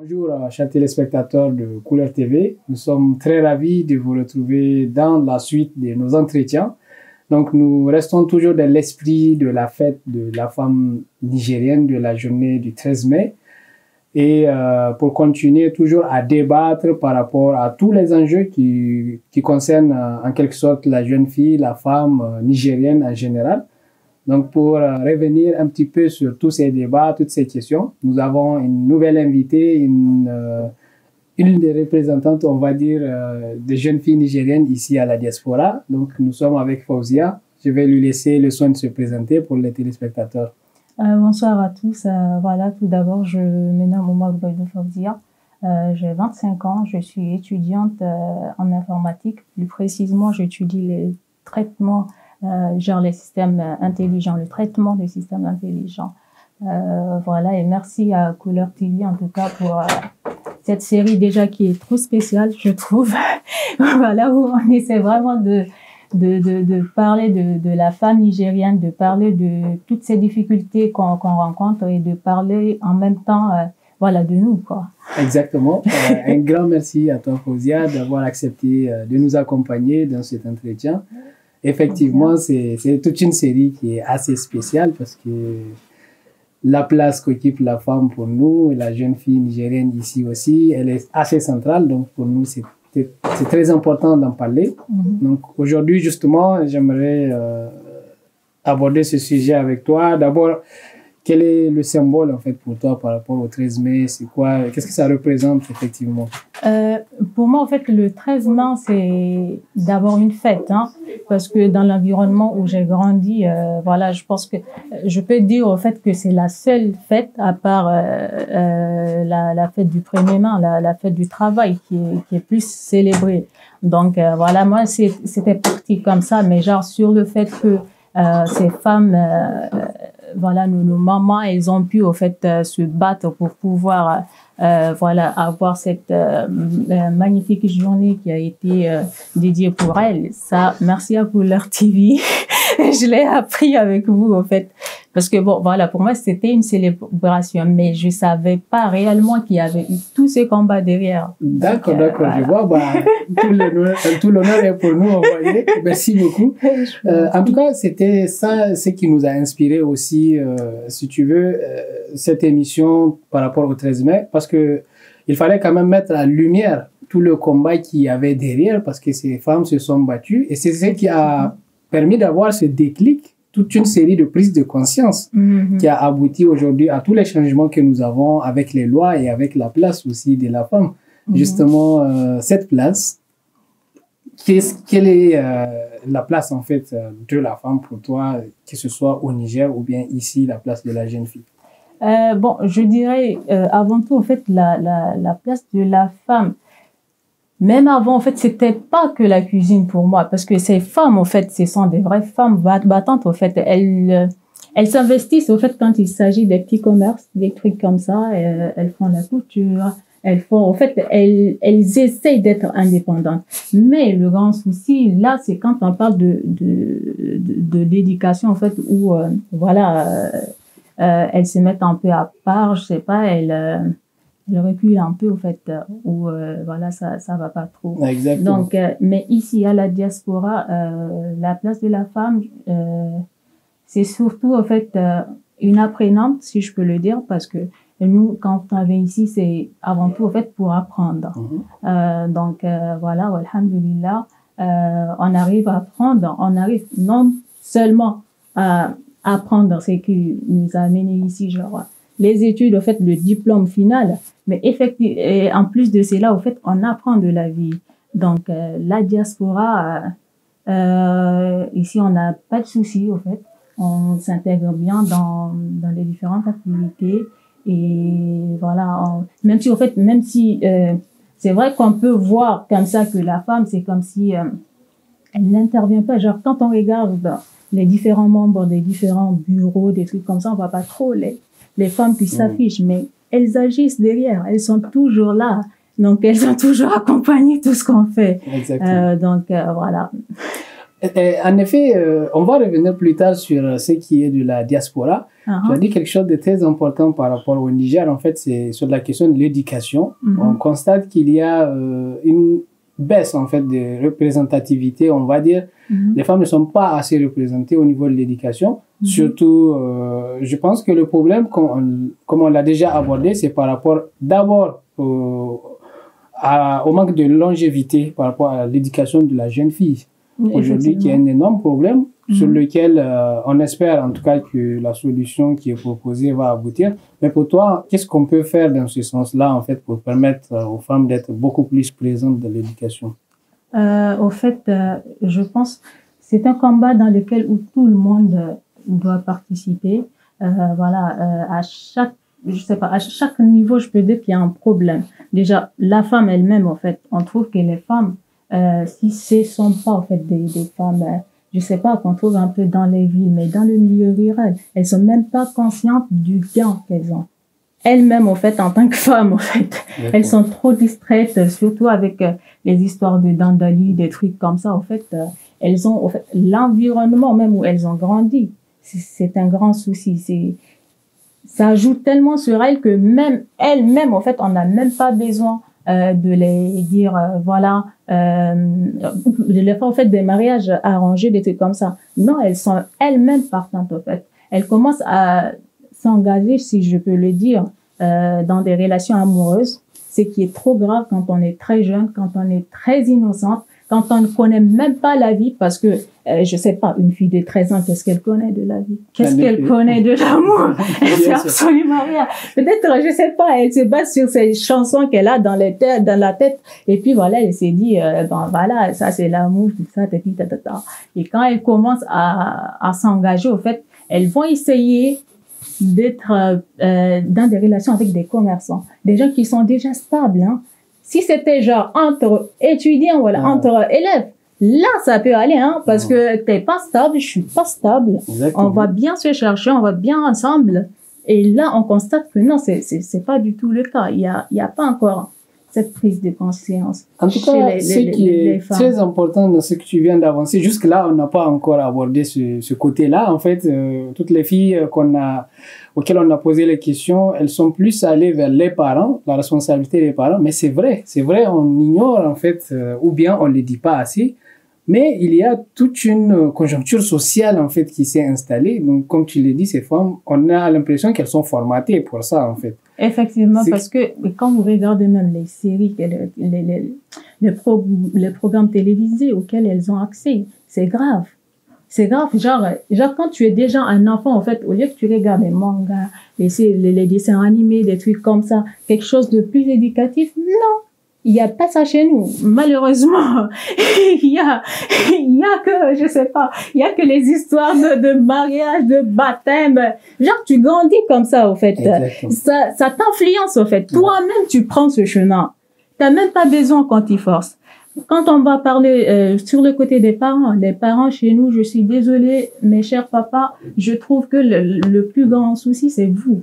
Bonjour, chers téléspectateurs de Couleur TV. Nous sommes très ravis de vous retrouver dans la suite de nos entretiens. Donc, nous restons toujours dans l'esprit de la fête de la femme nigérienne de la journée du 13 mai. Et pour continuer toujours à débattre par rapport à tous les enjeux qui concernent en quelque sorte la jeune fille, la femme nigérienne en général. Donc, pour revenir un petit peu sur tous ces débats, toutes ces questions, nous avons une nouvelle invitée, une des représentantes, on va dire, des jeunes filles nigériennes ici à la diaspora. Donc, nous sommes avec Fauzia. Je vais lui laisser le soin de se présenter pour les téléspectateurs. Bonsoir à tous. Voilà, tout d'abord, je me nomme Oumar Boydou Fauzia. J'ai 25 ans. Je suis étudiante en informatique. Plus précisément, j'étudie les traitements genre les systèmes intelligents, le traitement des systèmes intelligents. Voilà, et merci à Couleur TV en tout cas pour cette série déjà qui est trop spéciale, je trouve. Voilà, où on essaie vraiment de parler de la femme nigérienne, de parler de toutes ces difficultés qu'on rencontre et de parler en même temps voilà, de nous, quoi. Exactement. Un grand merci à toi, Fauzia, d'avoir accepté de nous accompagner dans cet entretien. Effectivement, c'est toute une série qui est assez spéciale parce que la place qu'occupe la femme pour nous, et la jeune fille nigérienne ici aussi, elle est assez centrale. Donc, pour nous, c'est très important d'en parler. Donc, aujourd'hui, justement, j'aimerais aborder ce sujet avec toi. D'abord, quel est le symbole, en fait, pour toi par rapport au 13 mai? C'est quoi? Qu'est-ce que ça représente, effectivement? Pour moi, en fait, le 13 mai, c'est d'abord une fête, hein, parce que dans l'environnement où j'ai grandi, voilà, je pense que je peux dire, en fait, que c'est la seule fête, à part la fête du 1er mai, la fête du travail, qui est plus célébrée. Donc, voilà, moi, c'était parti comme ça, mais genre sur le fait que ces femmes... voilà, nos mamans, elles ont pu, au fait, se battre pour pouvoir, voilà, avoir cette magnifique journée qui a été dédiée pour elles. Ça, merci à Couleur TV. Je l'ai appris avec vous, en fait. Parce que, bon, voilà, pour moi, c'était une célébration, mais je savais pas réellement qu'il y avait eu tous ces combats derrière. D'accord, voilà. Je vois, tout l'honneur est pour nous, envoyé. Merci beaucoup. En tout cas, c'était ça, ce qui nous a inspiré aussi, si tu veux, cette émission par rapport au 13 mai, parce que il fallait quand même mettre en lumière tout le combat qu'il y avait derrière, parce que ces femmes se sont battues, et c'est ce qui a permis d'avoir ce déclic, toute une série de prises de conscience qui a abouti aujourd'hui à tous les changements que nous avons avec les lois et avec la place aussi de la femme. Justement, cette place, quelle est la place en fait de la femme pour toi, que ce soit au Niger ou bien ici, la place de la jeune fille? Bon, je dirais avant tout, en fait, la place de la femme. Même avant, en fait, c'était pas que la cuisine pour moi, parce que ces femmes, en fait, ce sont des vraies femmes battantes, en fait. Elles s'investissent, en fait, quand il s'agit des petits commerces, des trucs comme ça. Elles font la couture, en fait, elles essayent d'être indépendantes. Mais le grand souci, là, c'est quand on parle de l'éducation, en fait, où, voilà, elles se mettent un peu à part, je sais pas, elles reculent un peu, au fait, où, voilà, ça va pas trop. Exactement. Donc, mais ici, à la diaspora, la place de la femme, c'est surtout, en fait, une apprenante, si je peux le dire, parce que nous, quand on vient ici, c'est avant tout, en fait, pour apprendre. Donc, voilà, alhamdulillah, on arrive à apprendre, on arrive non seulement à apprendre ce qui nous a amené ici, genre, les études, en fait, le diplôme final, mais effectivement, et en plus de cela, en fait, on apprend de la vie. Donc, la diaspora, ici, on n'a pas de soucis, en fait. On s'intègre bien dans les différentes activités. Et voilà, même si, en fait, c'est vrai qu'on peut voir comme ça que la femme, c'est comme si elle n'intervient pas. Genre, quand on regarde les différents membres des différents bureaux, des trucs comme ça, on voit pas trop les femmes qui s'affichent, mais elles agissent derrière, elles sont toujours là. Donc, elles ont toujours accompagné tout ce qu'on fait. Exactement. Donc, voilà. En effet, on va revenir plus tard sur ce qui est de la diaspora. Tu as dit quelque chose de très important par rapport au Niger. En fait, c'est sur la question de l'éducation. On constate qu'il y a une baisse en fait de représentativité, on va dire. Les femmes ne sont pas assez représentées au niveau de l'éducation. Surtout, je pense que le problème, comme on l'a déjà abordé, c'est par rapport d'abord au manque de longévité par rapport à l'éducation de la jeune fille. Aujourd'hui, qui est un énorme problème sur lequel on espère en tout cas que la solution qui est proposée va aboutir. Mais pour toi, qu'est-ce qu'on peut faire dans ce sens-là en fait pour permettre aux femmes d'être beaucoup plus présentes dans l'éducation? Au fait, je pense c'est un combat dans lequel où tout le monde doit participer. Voilà, à chaque, je sais pas, à chaque niveau, je peux dire qu'il y a un problème. Déjà, la femme elle-même, en fait, on trouve que les femmes, si ce sont pas en fait des femmes, je sais pas, qu'on trouve un peu dans les villes, mais dans le milieu rural, elles sont même pas conscientes du gain qu'elles ont. Elles-mêmes, en fait, en tant que femmes, en fait, elles sont trop distraites, surtout avec les histoires de dandali, des trucs comme ça. En fait, elles ont, en fait, l'environnement même où elles ont grandi, c'est un grand souci. Ça ajoute tellement sur elles que même elles-mêmes, en fait, on n'a même pas besoin de les dire, voilà, de les faire en fait des mariages arrangés, des trucs comme ça. Non, elles sont elles-mêmes partantes, en fait. Elles commencent à s'engager, si je peux le dire, dans des relations amoureuses, ce qui est trop grave quand on est très jeune, quand on est très innocente, quand on ne connaît même pas la vie, parce que, je sais pas, une fille de 13 ans, qu'est-ce qu'elle connaît de la vie? Qu'est-ce qu'elle connaît de l'amour? Elle sait absolument rien. Peut-être, je sais pas, elle se base sur ces chansons qu'elle a dans la tête, et puis voilà, elle s'est dit, bon, voilà, ça c'est l'amour, tout ça, ta. Et quand elle commence à s'engager, au fait, elles vont essayer d'être dans des relations avec des commerçants, des gens qui sont déjà stables, hein. Si c'était genre entre étudiants, voilà, entre élèves, là, ça peut aller, hein, parce que t'es pas stable, je suis pas stable. Exactement. On va bien se chercher, on va bien ensemble. Et là, on constate que non, c'est pas du tout le cas. Il y a pas encore cette prise de conscience. En tout cas, ce qui est très important dans ce que tu viens d'avancer, jusque-là, on n'a pas encore abordé ce côté-là. En fait, toutes les filles auxquelles on a posé les questions, elles sont plus allées vers les parents, la responsabilité des parents. Mais c'est vrai, on ignore en fait, ou bien on ne le dit pas assez. Mais il y a toute une conjoncture sociale en fait qui s'est installée. Donc, comme tu l'as dit, ces femmes, on a l'impression qu'elles sont formatées pour ça en fait. Effectivement, parce que quand vous regardez même les séries, les programmes télévisés auxquels elles ont accès, c'est grave. C'est grave, genre quand tu es déjà un enfant, en fait, au lieu que tu regardes les mangas, les dessins animés, des trucs comme ça, quelque chose de plus éducatif, non. Il y a pas ça chez nous. Malheureusement, il y a que, je sais pas, il y a que les histoires de mariage, de baptême. Genre, tu grandis comme ça, au fait. Ça t'influence, au fait. Toi-même, tu prends ce chemin. T'as même pas besoin qu'on t'y force. Quand on va parler sur le côté des parents, les parents chez nous, je suis désolée, mes chers papas, je trouve que le plus grand souci, c'est vous.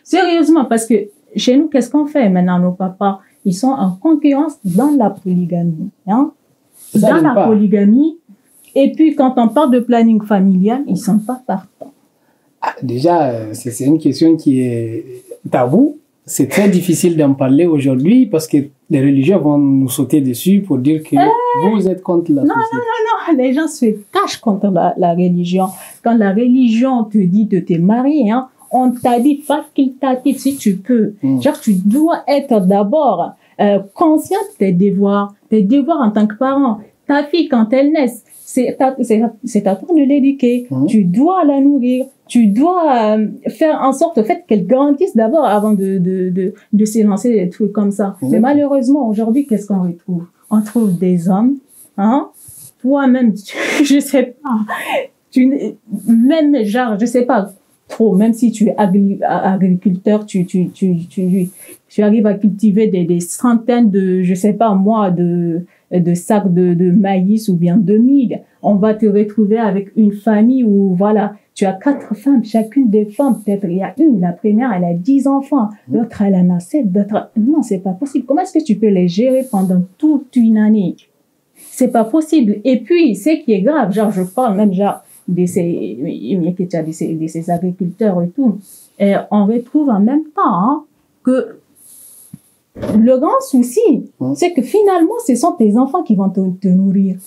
Sérieusement, parce que chez nous, qu'est-ce qu'on fait maintenant, nos papas? Ils sont en concurrence dans la polygamie, hein? Dans la polygamie. Et puis, quand on parle de planning familial, ils sont pas partants. Ah, déjà, c'est une question qui est tabou. C'est très difficile d'en parler aujourd'hui parce que les religieux vont nous sauter dessus pour dire que vous êtes contre la société. Non. Les gens se cachent contre la religion. Quand la religion te dit de te marier, hein, on t'a dit facultatif si tu peux. Genre, tu dois être d'abord conscient de tes devoirs en tant que parent. Ta fille, quand elle naît, c'est à toi de l'éduquer. Tu dois la nourrir. Tu dois faire en sorte au fait qu'elle grandisse d'abord avant de se lancer des trucs comme ça. Mais malheureusement, aujourd'hui, qu'est-ce qu'on retrouve? On trouve des hommes, hein? Toi-même, je sais pas. Même genre, je sais pas, trop, même si tu es agriculteur, tu arrives à cultiver des centaines de, je sais pas moi, de sacs de maïs ou bien de mil. On va te retrouver avec une famille où, voilà, tu as 4 femmes, chacune des femmes, peut-être il y a la première, elle a 10 enfants, l'autre, elle en a 7, d'autres, non, c'est pas possible. Comment est-ce que tu peux les gérer pendant toute une année? c'est pas possible. Et puis, ce qui est grave, genre, je parle même, genre, de ces agriculteurs et tout. Et on retrouve en même temps, hein, que le grand souci, c'est que finalement, ce sont tes enfants qui vont te nourrir.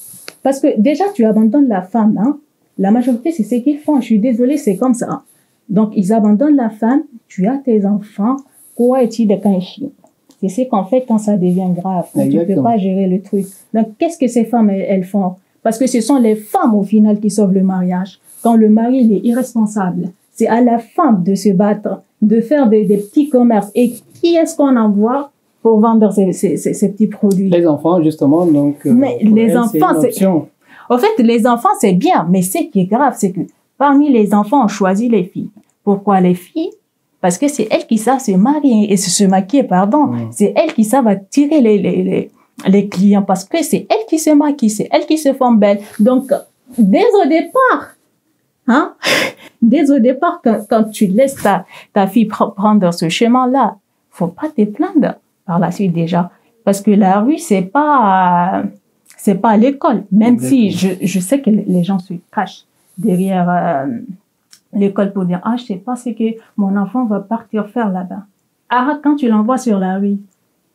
Parce que déjà, tu abandonnes la femme, hein. La majorité, c'est ce qu'ils font. Je suis désolée, c'est comme ça. Donc, ils abandonnent la femme, tu as tes enfants, quoi est-il de kanchi? C'est ce qu'on fait quand ça devient grave. Tu ne peux pas gérer le truc. Donc, qu'est-ce que ces femmes, elles font? Parce que ce sont les femmes, au final, qui sauvent le mariage. Quand le mari, il est irresponsable, c'est à la femme de se battre, de faire des petits commerces. Et qui est-ce qu'on envoie pour vendre ces petits produits? Les enfants, justement, donc. Mais les enfants, c'est... En fait, les enfants, c'est bien, mais ce qui est grave, c'est que parmi les enfants, on choisit les filles. Pourquoi les filles? Parce que c'est elles qui savent se marier et se maquiller, pardon. C'est elles qui savent attirer les clients parce que c'est elles qui se maquillent, c'est elles qui se font belles. Donc, dès au départ, hein, dès au départ, quand tu laisses ta fille prendre ce chemin-là, faut pas te plaindre par la suite déjà. Parce que la rue, c'est pas à l'école. Même si je sais que les gens se cachent derrière l'école pour dire, ah, je sais pas ce que mon enfant va partir faire là-bas. Ah, quand tu l'envoies sur la rue,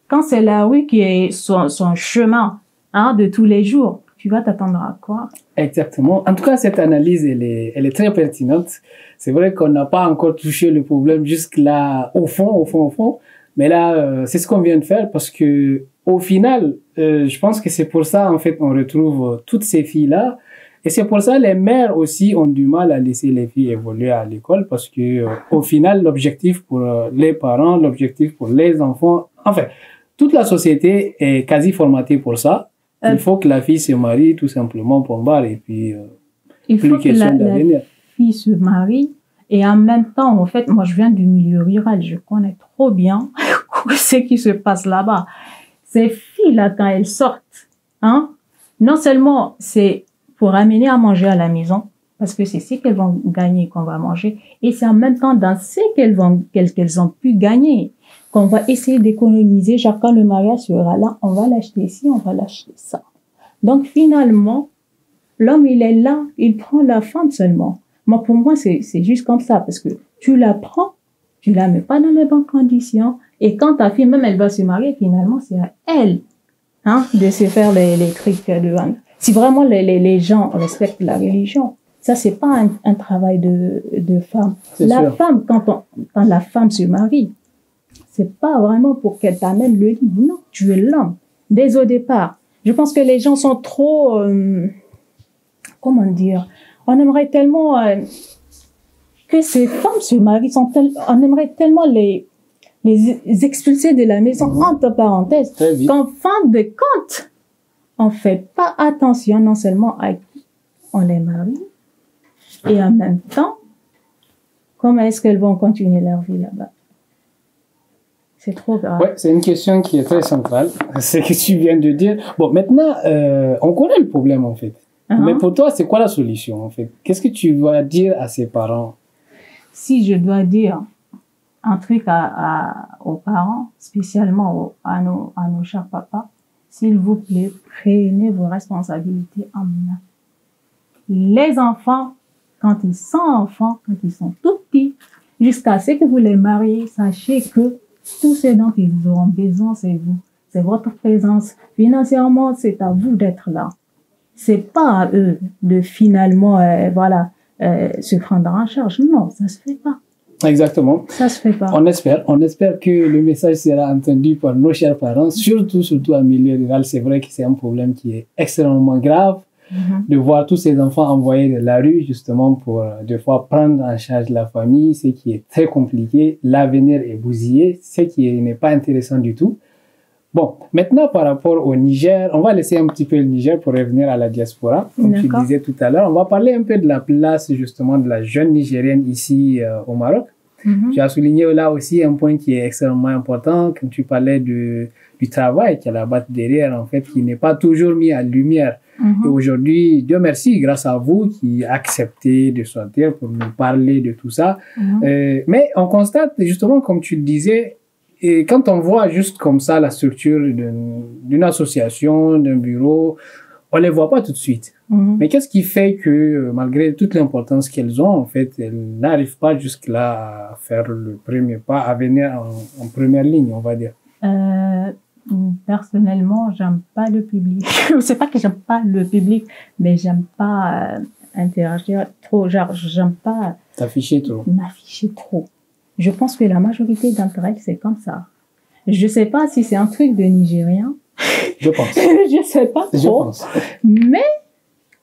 quand c'est la rue qui est son chemin, hein, de tous les jours, tu vas t'attendre à quoi? Exactement. En tout cas, cette analyse, elle est très pertinente. C'est vrai qu'on n'a pas encore touché le problème jusque-là, au fond. Mais là, c'est ce qu'on vient de faire parce que, au final, je pense que c'est pour ça, en fait, on retrouve toutes ces filles-là. Et c'est pour ça les mères aussi ont du mal à laisser les filles évoluer à l'école parce que, au final, l'objectif pour les parents, l'objectif pour les enfants, enfin, toute la société est quasi formatée pour ça. Il faut que la fille se marie tout simplement pour barre et puis il faut que la fille se marie et en même temps, en fait, moi je viens du milieu rural, je connais trop bien ce qui se passe là-bas. Ces filles-là, quand elles sortent, hein, non seulement c'est pour amener à manger à la maison, parce que c'est ce qu'elles vont gagner qu'on va manger, et c'est en même temps dans ce qu'elles ont pu gagner qu'on va essayer d'économiser. Genre quand le mariage sera là, on va l'acheter ici, on va l'acheter ça. Donc finalement, l'homme il est là, il prend la femme seulement. Moi pour moi c'est juste comme ça parce que tu la prends, tu la mets pas dans les bonnes conditions et quand ta fille même elle va se marier finalement c'est à elle, hein, de se faire les trucs de vendre. Si vraiment les gens respectent la religion, ça c'est pas un travail de femme. La femme quand la femme se marie, c'est pas vraiment pour qu'elle t'amène le lit. Non, tu es l'homme. Dès au départ. Je pense que les gens sont trop, comment dire, on aimerait tellement que ces femmes se marient, on aimerait tellement les expulser de la maison, entre parenthèses, qu'en fin de compte, on fait pas attention non seulement à qui on les marie, et en même temps, comment est-ce qu'elles vont continuer leur vie là-bas? C'est trop grave. Ouais, c'est une question qui est très centrale. C'est ce que tu viens de dire. Bon, maintenant, on connaît le problème, en fait. Mais pour toi, c'est quoi la solution, en fait? Qu'est-ce que tu vas dire à ces parents? Si je dois dire un truc aux parents, spécialement à nos chers papas, s'il vous plaît, prenez vos responsabilités en main. Les enfants, quand ils sont enfants, quand ils sont tout petits, jusqu'à ce que vous les mariez, sachez que tout ce dont ils auront besoin, c'est vous. C'est votre présence. Financièrement, c'est à vous d'être là. C'est pas à eux de finalement, se prendre en charge. Non, ça se fait pas. Exactement. Ça se fait pas. On espère que le message sera entendu par nos chers parents, surtout en milieu rural. C'est vrai que c'est un problème qui est extrêmement grave. De voir tous ces enfants envoyés de la rue justement pour des fois prendre en charge la famille, ce qui est très compliqué. L'avenir est bousillé, ce qui n'est pas intéressant du tout. Bon, maintenant par rapport au Niger, on va laisser un petit peu le Niger pour revenir à la diaspora. Comme tu disais tout à l'heure, on va parler un peu de la place justement de la jeune Nigérienne ici au Maroc. Tu as souligné là aussi un point qui est extrêmement important quand tu parlais du travail qui est là-bas derrière en fait, qui n'est pas toujours mis en lumière. Et aujourd'hui, Dieu merci, grâce à vous qui acceptez de sortir pour nous parler de tout ça. Mais on constate justement, comme tu le disais, et quand on voit juste comme ça la structure d'une association, d'un bureau, on les voit pas tout de suite. Mais qu'est-ce qui fait que, malgré toute l'importance qu'elles ont, en fait, elles n'arrivent pas jusque-là à faire le premier pas, à venir en première ligne, on va dire? Personnellement, j'aime pas le public. C'est pas que j'aime pas le public, mais j'aime pas interagir trop. Genre, j'aime pas T'afficher trop. m'afficher trop. Je pense que la majorité d'entre elles, c'est comme ça. Je sais pas si c'est un truc de Nigérien. Je pense. Je sais pas trop. Je pense. Mais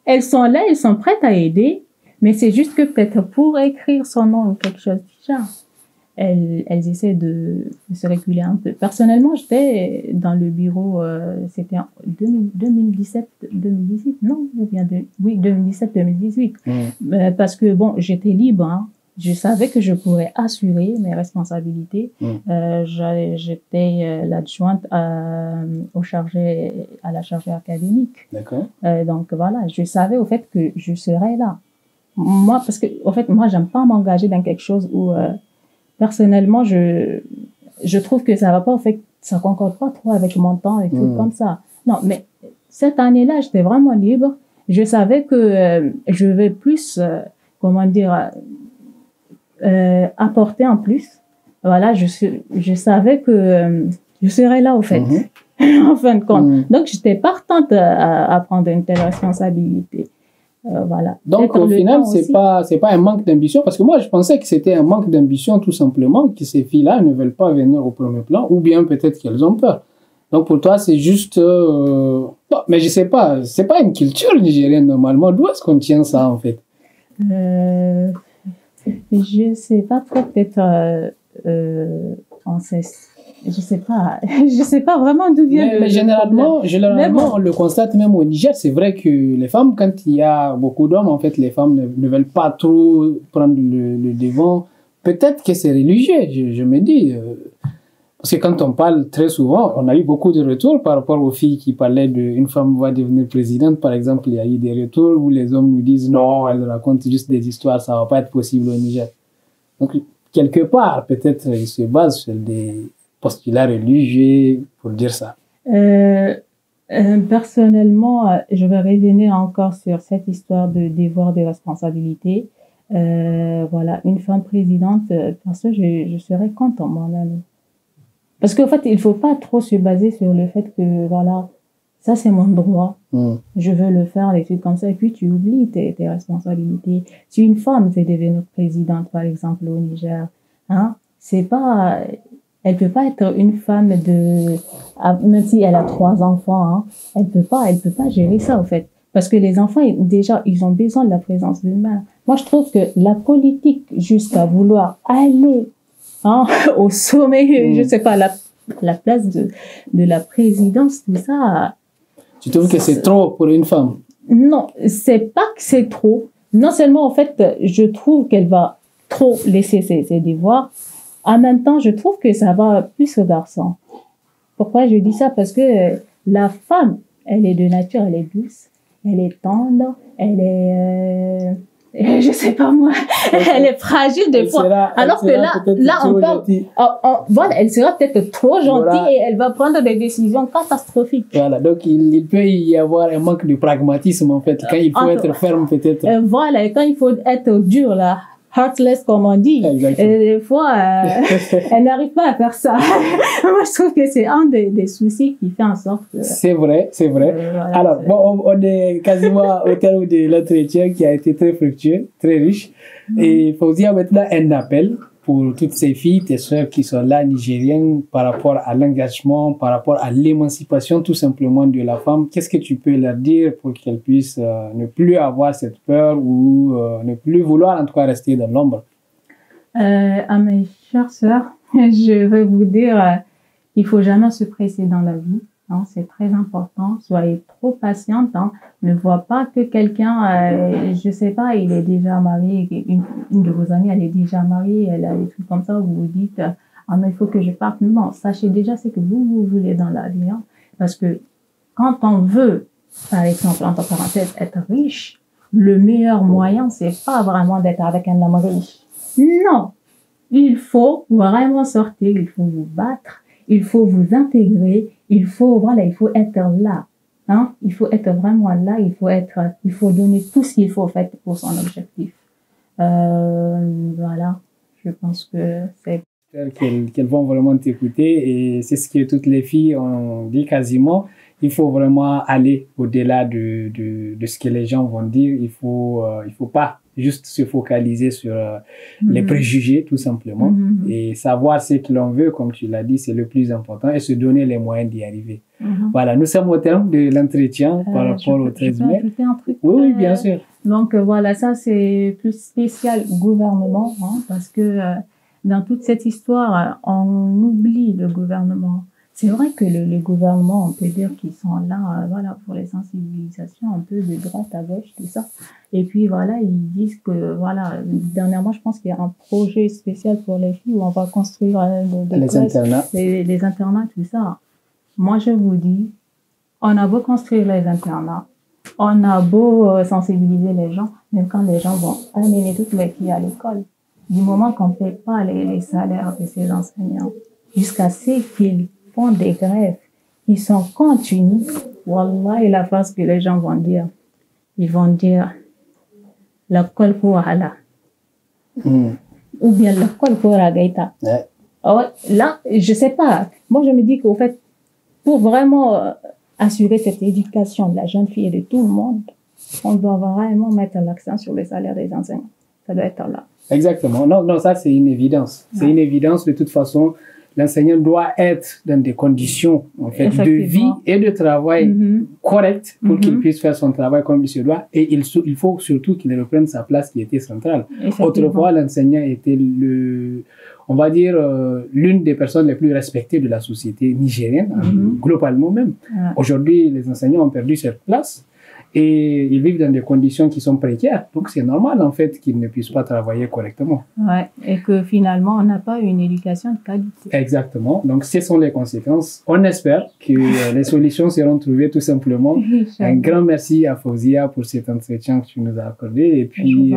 elles sont là, elles sont prêtes à aider. Mais c'est juste que peut-être pour écrire son nom ou quelque chose du genre, elles essaient de se réguler un peu. Personnellement, j'étais dans le bureau, c'était en 2017-2018, non? Ou bien oui, 2017-2018. Parce que bon, j'étais libre, hein. Je savais que je pourrais assurer mes responsabilités. J'étais l'adjointe à la chargée académique. D'accord. Donc voilà, je savais au fait que je serais là. Moi, parce que au fait, moi, j'aime pas m'engager dans quelque chose où personnellement, je trouve que ça va pas, au fait, ça concorde pas trop avec mon temps et tout comme ça. Non, mais cette année-là, j'étais vraiment libre. Je savais que je vais plus, comment dire, apporter en plus. Voilà, je savais que je serais là, au fait, en fin de compte. Donc, j'étais partante à prendre une telle responsabilité. Voilà. Donc, au final, c'est pas un manque d'ambition, parce que moi, je pensais que c'était un manque d'ambition, tout simplement, que ces filles-là ne veulent pas venir au premier plan, ou bien peut-être qu'elles ont peur. Donc, pour toi, c'est juste, bon, mais je sais pas, c'est pas une culture nigérienne, normalement. D'où est-ce qu'on tient ça, en fait? Je sais pas, peut-être, je sais pas vraiment d'où vient mais généralement, on le constate même au Niger. C'est vrai que les femmes, quand il y a beaucoup d'hommes, en fait, les femmes ne veulent pas trop prendre le devant. Peut-être que c'est religieux, je me dis. Parce que quand on parle très souvent, on a eu beaucoup de retours par rapport aux filles qui parlaient d'une femme va devenir présidente. Par exemple, il y a eu des retours où les hommes nous disent non, elle raconte juste des histoires, ça va pas être possible au Niger. Donc, quelque part, peut-être, ils se basent sur des postulats religieux pour dire ça. Personnellement, je vais revenir encore sur cette histoire de devoir de responsabilité. Voilà, une femme présidente, parce que je serais content moi-même. Parce qu'en fait, il faut pas trop se baser sur le fait que, voilà, ça c'est mon droit, je veux le faire, des trucs comme ça, et puis tu oublies tes responsabilités. Si une femme veut devenir présidente, par exemple, au Niger, hein, c'est pas, elle peut pas être une femme même si elle a 3 enfants, hein, elle peut pas gérer ça, en fait. Parce que les enfants, déjà, ils ont besoin de la présence d'une mère. Moi, je trouve que la politique, jusqu'à vouloir aller au sommet, je sais pas, la place de la présidence, tout ça. Tu trouves que c'est trop pour une femme? Non, c'est pas que c'est trop. Non seulement, en fait, je trouve qu'elle va trop laisser ses devoirs. En même temps, je trouve que ça va plus au garçon. Pourquoi je dis ça? Parce que la femme, elle est de nature, elle est douce, elle est tendre, elle est... je sais pas moi, elle est fragile des fois. Alors que là on parle, voilà, elle sera peut-être trop gentille et elle va prendre des décisions catastrophiques. Voilà, donc il peut y avoir un manque de pragmatisme en fait, quand il faut être ferme peut-être. Voilà, quand il faut être dur là, heartless comme on dit. Et des fois, elle n'arrive pas à faire ça. Moi, je trouve que c'est un des soucis qui fait en sorte que... C'est vrai. Voilà, alors, bon, on est quasiment au terme de l'entretien qui a été très fructueux, très riche. Et Fauzia, maintenant, un appel pour toutes ces filles, tes sœurs qui sont là, nigériennes, par rapport à l'engagement, par rapport à l'émancipation tout simplement de la femme. Qu'est-ce que tu peux leur dire pour qu'elles puissent ne plus avoir cette peur ou ne plus vouloir en tout cas rester dans l'ombre? À mes chères sœurs, je veux vous dire, il faut jamais se presser dans la vie. Hein, c'est très important. Soyez trop patiente. Hein. Ne vois pas que quelqu'un, je sais pas, il est déjà marié. Une de vos amies, elle est déjà mariée. Elle a des trucs comme ça où vous vous dites, ah non, il faut que je parte. Non, sachez déjà ce que vous voulez dans la vie. Hein, parce que quand on veut, par exemple, entre parenthèses, être riche, le meilleur moyen, c'est pas vraiment d'être avec un homme riche. Non, il faut vraiment sortir. Il faut vous battre. Il faut vous intégrer, il faut être là. Hein? Il faut être vraiment là, il faut donner tout ce qu'il faut en fait pour son objectif. Voilà, je pense que c'est... J'espère qu'elles vont vraiment t'écouter et c'est ce que toutes les filles ont dit quasiment. Il faut vraiment aller au-delà de ce que les gens vont dire. Il faut pas juste se focaliser sur les préjugés, tout simplement. Et savoir ce que l'on veut, comme tu l'as dit, c'est le plus important et se donner les moyens d'y arriver. Voilà, nous sommes au terme de l'entretien par rapport au 13 mai. Ajouter un truc, Oui, bien sûr. Donc voilà, ça c'est plus spécial gouvernement, hein, parce que dans toute cette histoire, on oublie le gouvernement. C'est vrai que les gouvernements, on peut dire qu'ils sont là, voilà, pour les sensibilisations, un peu de droite à gauche, tout ça. Et puis voilà, ils disent que, voilà, dernièrement, je pense qu'il y a un projet spécial pour les filles où on va construire les internats. Les internats, tout ça. Moi, je vous dis, on a beau construire les internats, on a beau sensibiliser les gens, même quand les gens vont amener toutes les filles à l'école, du moment qu'on ne paie pas les salaires de ces enseignants, jusqu'à ce qu'ils font des grèves, ils sont continus, wallah, et la phrase que les gens vont dire, ils vont dire, la kol pour Allah. Ou bien la kol pour Agaïta. Là, je sais pas. Moi, je me dis qu'au fait, pour vraiment assurer cette éducation de la jeune fille et de tout le monde, on doit vraiment mettre l'accent sur le salaire des enseignants. Ça doit être là. Exactement. Non, ça c'est une évidence. C'est une évidence. De toute façon, l'enseignant doit être dans des conditions en fait de vie et de travail correctes pour qu'il puisse faire son travail comme il se doit. Et il faut surtout qu'il reprenne sa place qui était centrale. Autrefois, l'enseignant était on va dire, l'une des personnes les plus respectées de la société nigérienne, globalement même. Aujourd'hui, les enseignants ont perdu cette place. Et ils vivent dans des conditions qui sont précaires. Donc, c'est normal, en fait, qu'ils ne puissent pas travailler correctement. Ouais, et que finalement, on n'a pas une éducation de qualité. Exactement. Donc, ce sont les conséquences. On espère que les solutions seront trouvées tout simplement. Un grand merci à Fauzia pour cet entretien que tu nous as accordé. Et puis,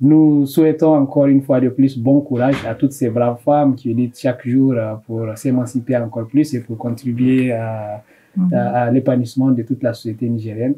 nous souhaitons encore une fois de plus bon courage à toutes ces braves femmes qui luttent chaque jour pour s'émanciper encore plus et pour contribuer à l'épanouissement de toute la société nigérienne.